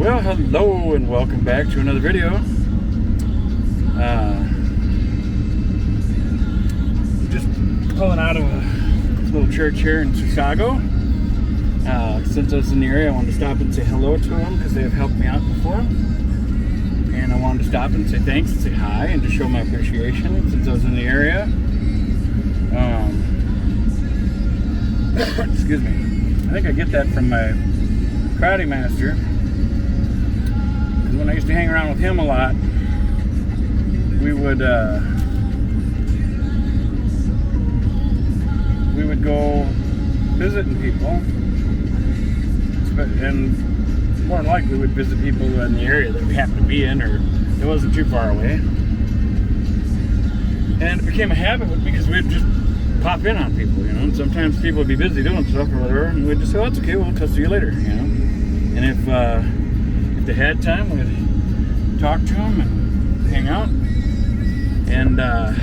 Well, hello and welcome back to another video. Just pulling out of a little church here in Chisago. Since I was in the area, I wanted to stop and say hello to them because they have helped me out before. And I wanted to stop and say thanks and say hi and just show my appreciation since I was in the area. Excuse me. I think I get that from my karate master. When I used to hang around with him a lot, we would go visiting people, and more than likely we'd visit people in the area that we happened to be in, or it wasn't too far away. And it became a habit because we'd just pop in on people, you know. And sometimes people would be busy doing stuff or whatever, and we'd just say, "Oh, it's okay, we'll see you later," you know. And if they had time, we'd talk to them and hang out. And I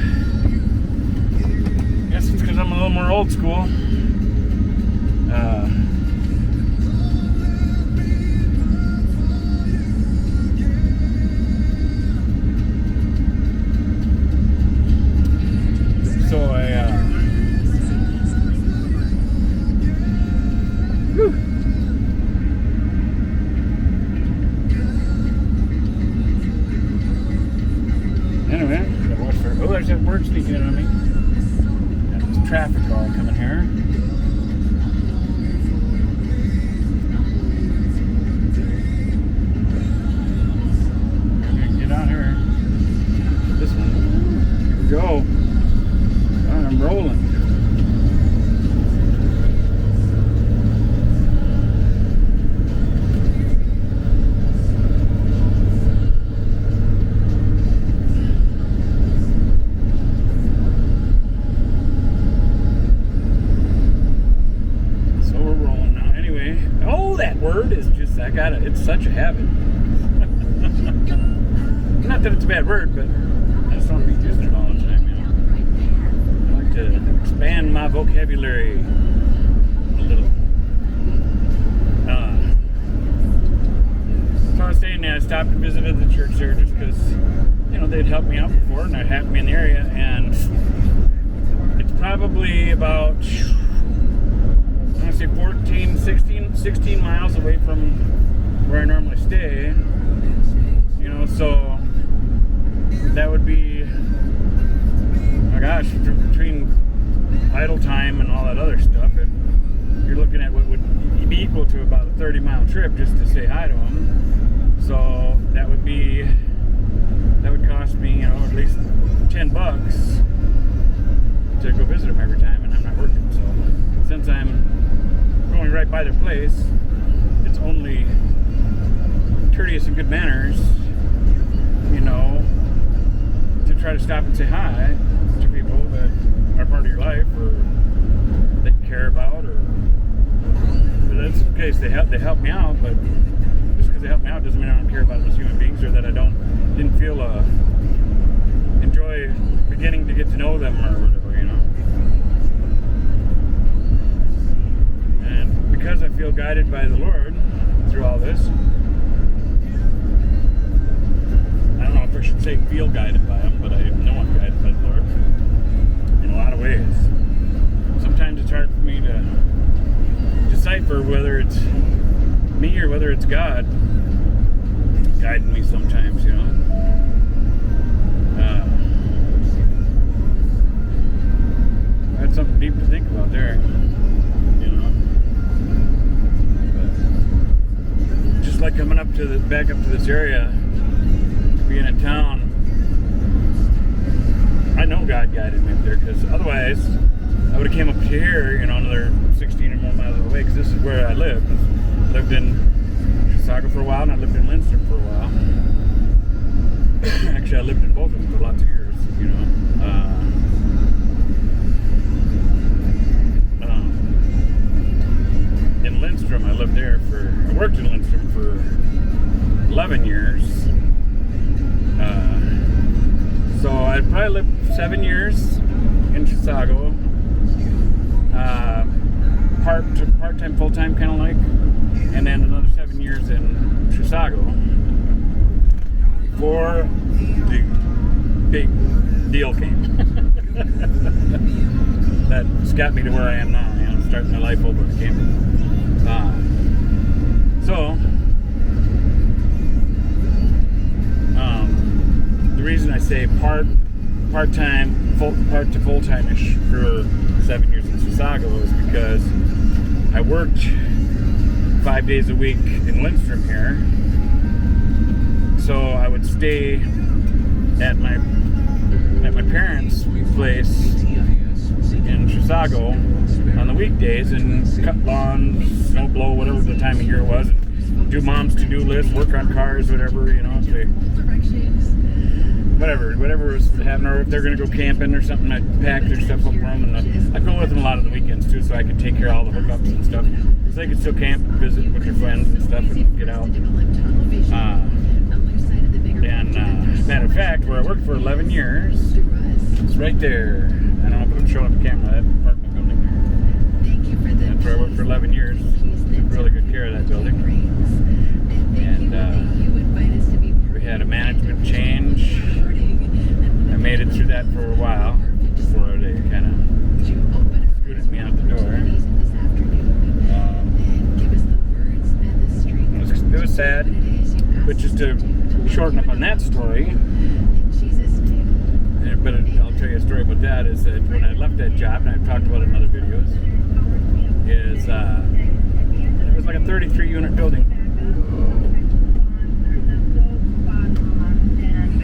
guess it's because I'm a little more old school. Anyway, gotta watch for. Oh, there's that bird sneaking in on me. Got this traffic all coming here. Get out here. This one. Here we go. I'm rolling. It's such a habit. Not that it's a bad word, but I just don't be using it all the time, you know. I like to expand my vocabulary a little. So I was saying that I stopped and visited the church there just because, you know, they'd helped me out before and I happened to be in the area, and it's probably about, I want to say 16 miles away from where I normally stay, you know, so that would be, oh my gosh, between idle time and all that other stuff, you're looking at what would be equal to about a 30-mile trip just to say hi to them. So that would cost me, you know, at least $10 to go visit them every time, and I'm not working. So since I'm going right by their place, it's only courteous and good manners, you know, to try to stop and say hi to people that are part of your life or that you care about, or that's the case. They help me out, but just because they help me out doesn't mean I don't care about them as human beings, or that I didn't feel enjoy beginning to get to know them or whatever, you know. And because I feel guided by the Lord through all this, I don't know if I should say feel guided by Him, but I know I'm guided by the Lord in a lot of ways. Sometimes it's hard for me to decipher whether it's me or whether it's God guiding me sometimes, you know. That's something deep to think about there, you know. But just like coming back up to this area, being in town, I know God guided me up there, because otherwise I would have came up here, you know, another 16 or more miles away, because this is where I lived. I lived in Chisago for a while, and I lived in Lindstrom for a while. Actually, I lived in both of them for lots of years, you know. In Lindstrom, I worked in Lindstrom for 11 years. So I probably lived 7 years in Chisago. Part-time, full-time, kind of like. And then another 7 years in Chisago. Chisago before the big deal came. That's got me to where I am now, you know, starting my life over again. The reason I say part-time, part to full-time-ish for 7 years in Chisago is because I worked 5 days a week in Lindstrom here, so I would stay at my parents' place in Chisago on the weekdays and cut lawns, snow blow, whatever the time of year it was, and do mom's to-do list, work on cars, whatever, you know, whatever was happening, or if they're going to go camping or something, I'd pack their stuff up for them, and I'd go with them a lot of the weekends too, so I could take care of all the hookups and stuff, so they could still camp and visit with their friends and stuff and get out. Matter of fact, where I worked for 11 years, it's right there. I don't know if I'm showing up the camera, that apartment building there. That's where I worked for 11 years. Took really good care of that building. And we had a management change. I made it through that for a while before they kind of scooted me out the door. It was sad, but just to shorten up on that story, but I'll tell you a story about that, is that when I left that job, and I've talked about it in other videos, is it was like a 33-unit building.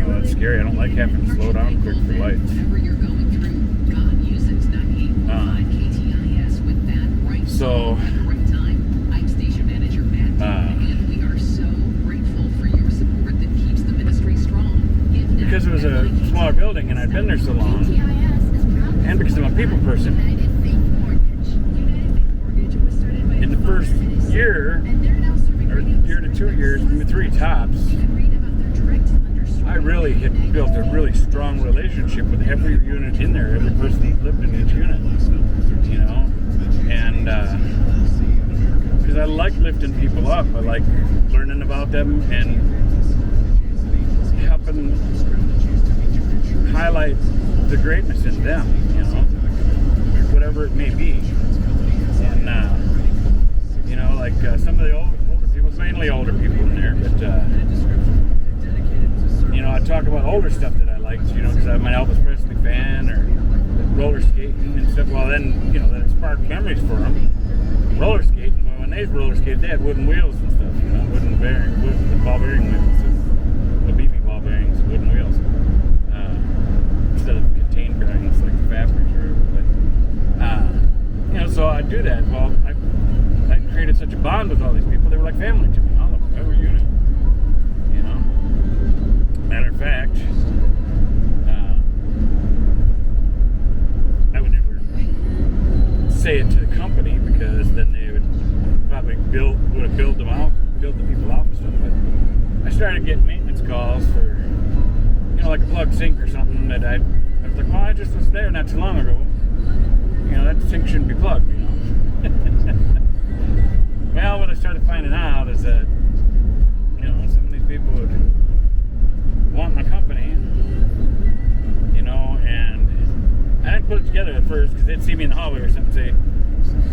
Oh, that's scary. I don't like having to slow down quick for lights. So because it was a smaller building and I'd been there so long, and because I'm a people person, in the first year, or year to 2 years, 3 tops, I really had built a really strong relationship with every unit in there, every person that lived in each unit, you know, and because I like lifting people up, I like learning about them and helping highlight the greatness in them, you know, whatever it may be. And you know, like some of the older people, mainly older people in there, but you know, I talk about older stuff that I liked, you know, because I'm an Elvis Presley fan, or roller skating and stuff. Well, then, you know, that sparked memories for them. Roller skating, well, when they roller skated, they had wooden wheels and stuff, you know, wooden ball bearing wheels, the BB ball bearings, wooden wheels, instead of contained bearings like the fabrics or whatever. But you know, so I do that. Well, I created such a bond with all these people. They were like family to me, all of them, every unit. You know. Matter of fact, I would never say it to the company, because then they would probably build the people out and stuff. But I started getting maintenance calls for, you know, like a plugged sink or something that I was like, well, I just was there not too long ago. You know, that sink shouldn't be plugged, you know. Well, what I started finding out is that, you know, some of these people would want my company, you know, and I didn't put it together at first, because they'd see me in the hallway or something, say,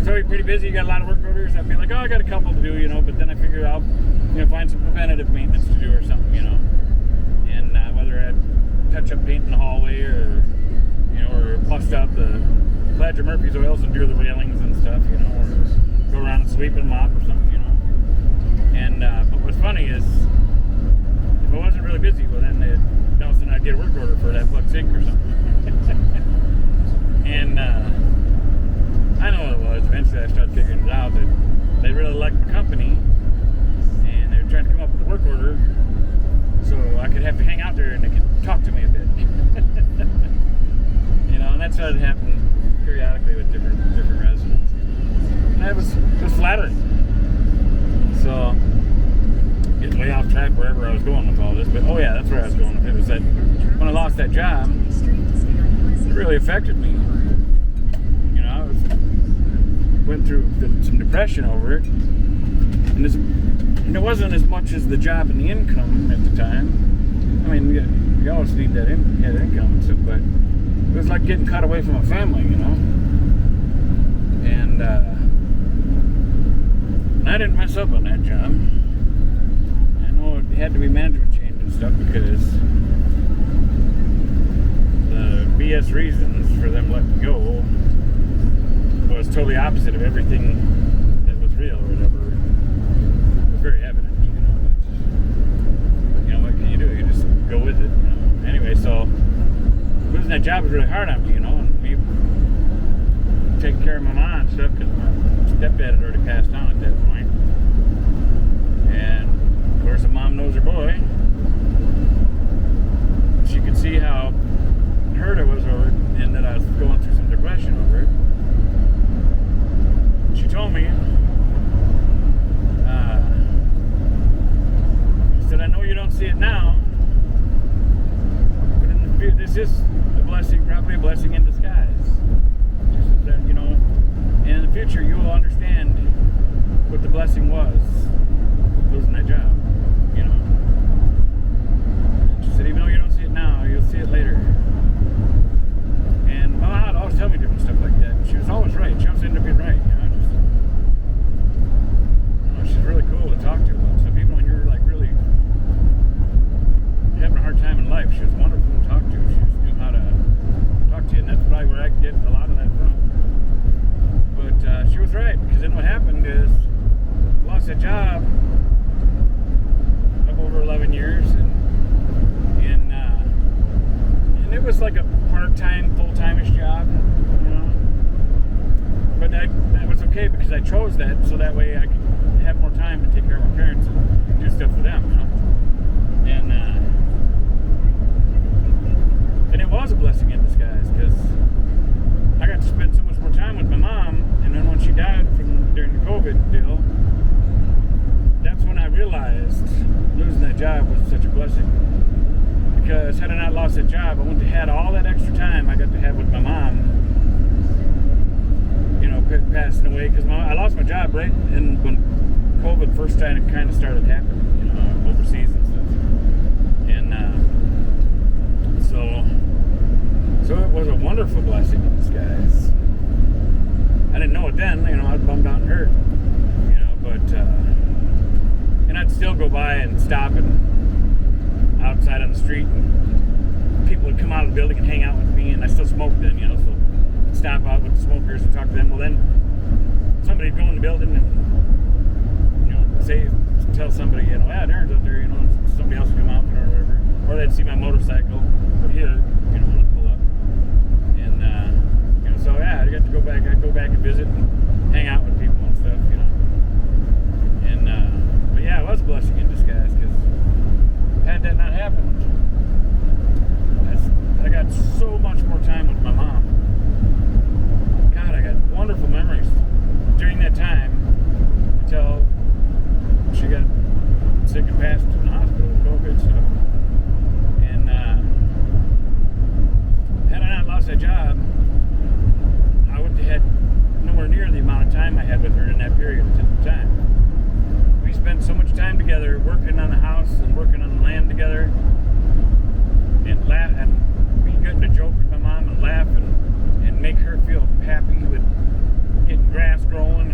so you're pretty busy, you got a lot of work orders? I'd be like, oh, I got a couple to do, you know, but then I figure I'll, you know, find some preventative maintenance to do or something, you know, and whether I'd touch up paint in the hallway, or, you know, or bust out the Pladger Murphy's oils and do the railings and stuff, you know, or go around and sweep and mop or something, you know. And but what's funny is, if I wasn't really busy, well, then all of a sudden I'd get a work order for that plug sink or something. And I know what it was. Eventually I started figuring it out, that they really liked my company, and they were trying to come up with a work order so I could have to hang out there and they could talk to me a bit. You know, and that started happening periodically with different residents. And it was flattering. So, getting way off track wherever I was going with all this, but oh yeah, that's where I was going with it. Was that when I lost that job, it really affected me. You know, I went through some depression over it, and this And it wasn't as much as the job and the income at the time. I mean, you always need that income and stuff, but it was like getting cut away from a family, you know. And I didn't mess up on that job. I know it had to be management change and stuff because the BS reasons for them letting me go was totally opposite of everything that was real or whatever. It was very evident, you know. But you know, what can you do? You just go with it, you know. Anyway, so losing that job was really hard on me, you know, and me taking care of my mom and stuff because my stepdad had already passed on at that point. And of course, the mom knows her boy. She could see how hurt I was over it and that I was going through some depression over it. She told me, she said, I know you don't see it now, but in the future, this is a blessing, probably a blessing in disguise. She said that, you know, and in the future you will understand what the blessing was, losing that job, you know. She said, even though you don't see it now, you'll see it later. And my mom would always tell me different stuff like that. She was always right. She always ended up being right, you know. She's really cool to talk to about stuff. Even when you're like really having a hard time in life, she was wonderful to talk to. She just knew how to talk to you, and that's probably where I get a lot of that from. But she was right, because then what happened is I lost a job of over 11 years, and it was like a part-time, full-time-ish job, you know. But that was okay because I chose that so that way I could have more time to take care of my parents and do stuff for them, you know. And it was a blessing in disguise because I got to spend so much more time with my mom. And then when she died during the COVID deal, that's when I realized losing that job was such a blessing. Because had I not lost that job, I wouldn't have had all that extra time I got to have with my mom, you know, passing away. Because I lost my job right when COVID first kind of started happening, you know, overseas and stuff. And so it was a wonderful blessing in disguise. I didn't know it then, you know, I was bummed out and hurt, you know, but and I'd still go by and stop and outside on the street, and people would come out of the building and hang out with me, and I still smoked then, you know, so I'd stop out with the smokers and talk to them. Well, then somebody'd go in the building and, you know, tell somebody, you know, Darren's out there, you know, somebody else would come out or whatever, or they'd see my motorcycle or hit it, you know, when I pull up, and you know, so yeah, I'd go back and visit and hang out with people and stuff, you know, and but yeah, it was a blessing in disguise because had that not happened, I got so much more time with my mom. God, I got wonderful memories during that time until she got sick and passed in the hospital with COVID stuff. And had I not lost that job, I would have had nowhere near the amount of time I had with her in that period at the time. We spent so much time together working on the house and working on the land together, and laugh and be good to joke with my mom and laugh and make her feel happy with getting grass growing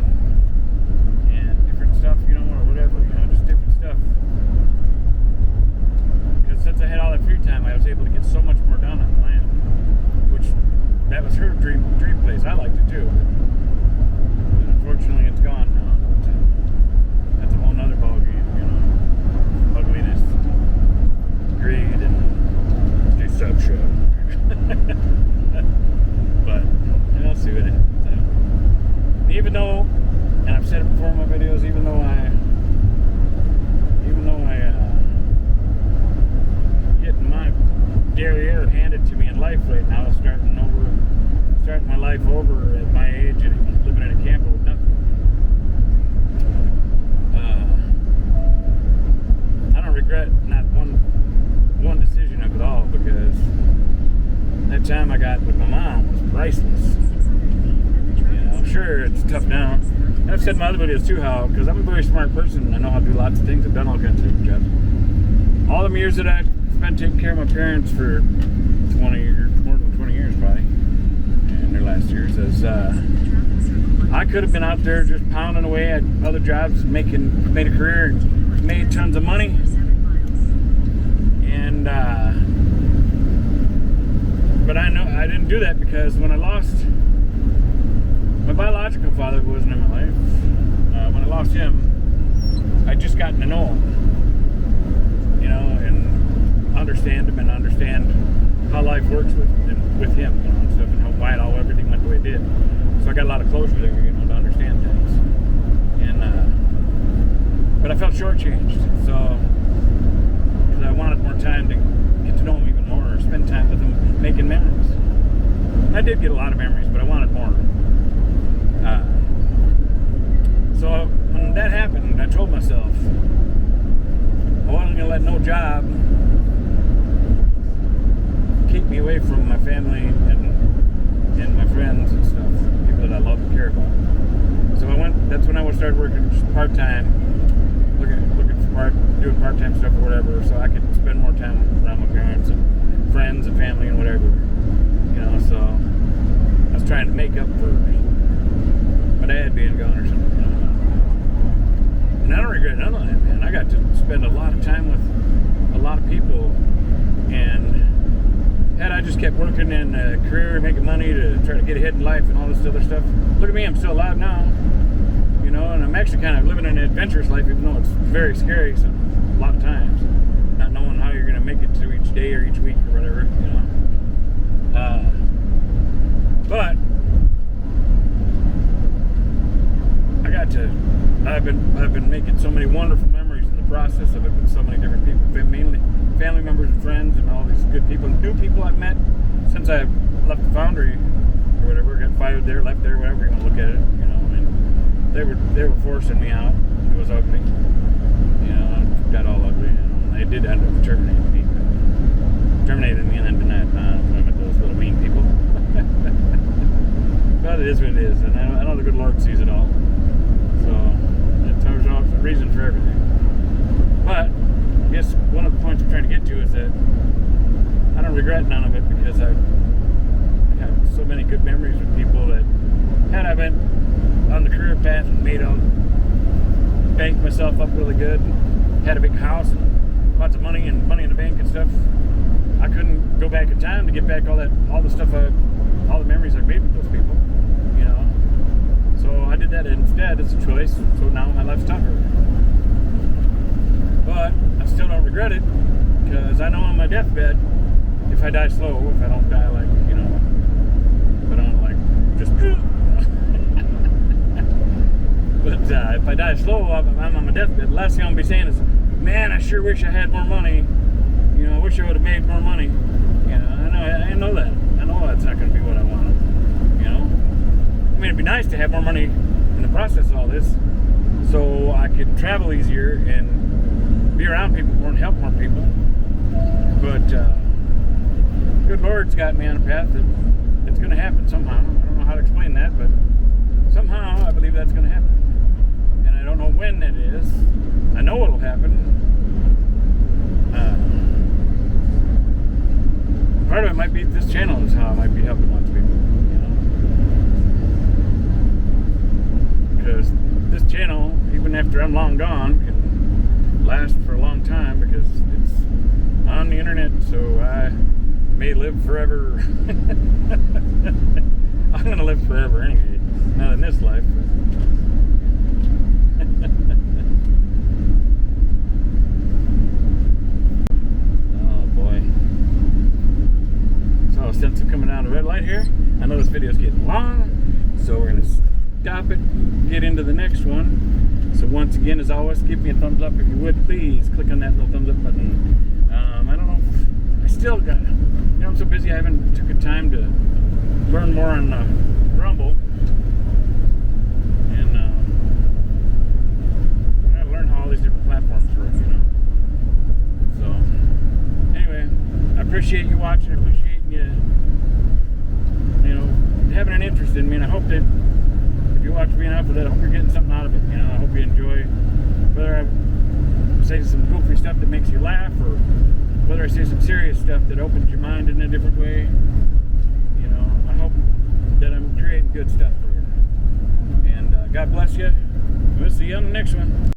and different stuff, you know, or whatever, you know, just different stuff. Because since I had all that free time, I was able to get so much more done on the land, which that was her dream place. I liked it too, but unfortunately it's gone now. That's a whole nother ballgame, you know. Ugliness, greed, and deception. But I'll see what happens. Even though, and I've said it before in my videos, even though I getting my derriere handed to me in life right now, starting my life over at my age and living in a camper with nothing. I don't regret not one decision of it all, because that time I got with my mom was priceless. You know, sure, it's tough now, I've said in my other videos too how, because I'm a very smart person and I know how to do lots of things. I've done all kinds of different jobs. All the years that I spent taking care of my parents for 20 years, more than 20 years probably, in their last years, is I could have been out there just pounding away at other jobs, made a career, and made tons of money. And but I know I didn't do that because when I lost my biological father, who wasn't in my life, when I lost him, I'd just gotten to know him, you know, and understand him and understand how life works with him, you know, and stuff, and why everything went the way it did. So I got a lot of closure there, you know, to understand things. And but I felt shortchanged, so because I wanted more time to get to know him even more, or spend time with him, making memories. I did get a lot of memories, but I wanted more. So when that happened, I told myself I wasn't going to let no job keep me away from my family and my friends and stuff, people that I love and care about. So that's when I started working just part-time, doing part-time stuff or whatever, so I could spend more time around my parents and friends and family and whatever, you know. So I was trying to make up for my dad being gone or something, you know. And I don't regret none of that, man. I got to spend a lot of time with a lot of people, and had I just kept working in a career, making money to try to get ahead in life and all this other stuff, look at me, I'm still alive now, you know, and I'm actually kind of living an adventurous life, even though it's very scary a lot of times, not knowing how you're going to make it through each day or each week or whatever, you know. But I've been making so many wonderful memories in the process of it with so many different people, mainly family members and friends and all these good people, new people I've met since I left the foundry or whatever, got fired there, left there, whatever you want to look at it, you know. And they were forcing me out. It was ugly, you know. It got all ugly, and they did end up terminating me and then denied with those little mean people. But it is what it is, and I know the good Lord sees it all. So that tells you the reason for everything. But I guess one of the points I'm trying to get to is that I don't regret none of it, because I have so many good memories with people that had I been on the career path and banked myself up really good, and had a big house and lots of money and money in the bank and stuff, I couldn't go back in time to get back all the memories I made with those people, you know. So I did that instead as a choice. So now my life's tougher. But I still don't regret it, because I know on my deathbed, if I die slow, if I don't die like, you know, if I don't like just but if I die slow, I'm on my deathbed, the last thing I'm going to be saying is, man, I sure wish I had more money, you know, I wish I would have made more money, you know. I know that. I know that's not going to be what I want, you know. I mean, it'd be nice to have more money in the process of all this, so I could travel easier and be around people more and help more people. But good Lord's got me on a path that it's going to happen somehow. I don't know how to explain that, but somehow I believe that's going to happen. And I don't know when it is. I know it'll happen. Part of it might be this channel is how I might be helping lots of people, you know. Because this channel, even after I'm long gone, can last for a long time, because it's on the internet, so I may live forever. I'm gonna live forever anyway, not in this life, but oh boy. So since I'm coming down the red light here, I know this video is getting long, so we're gonna stop it and get into the next one. So once again, as always, give me a thumbs up if you would, please. Click on that little thumbs up button. I don't know if I still got, you know, I'm so busy I haven't took the time to learn more on Rumble. And I gotta learn how all these different platforms work, you know. So anyway, I appreciate you watching. I appreciate you, you know, having an interest in me, and I hope that if you watch me enough with it, I hope you're getting something out of it. You know, I hope you enjoy, whether I say some goofy stuff that makes you laugh, or whether I say some serious stuff that opens your mind in a different way. You know, I hope that I'm creating good stuff for you. And God bless you. We'll see you on the next one.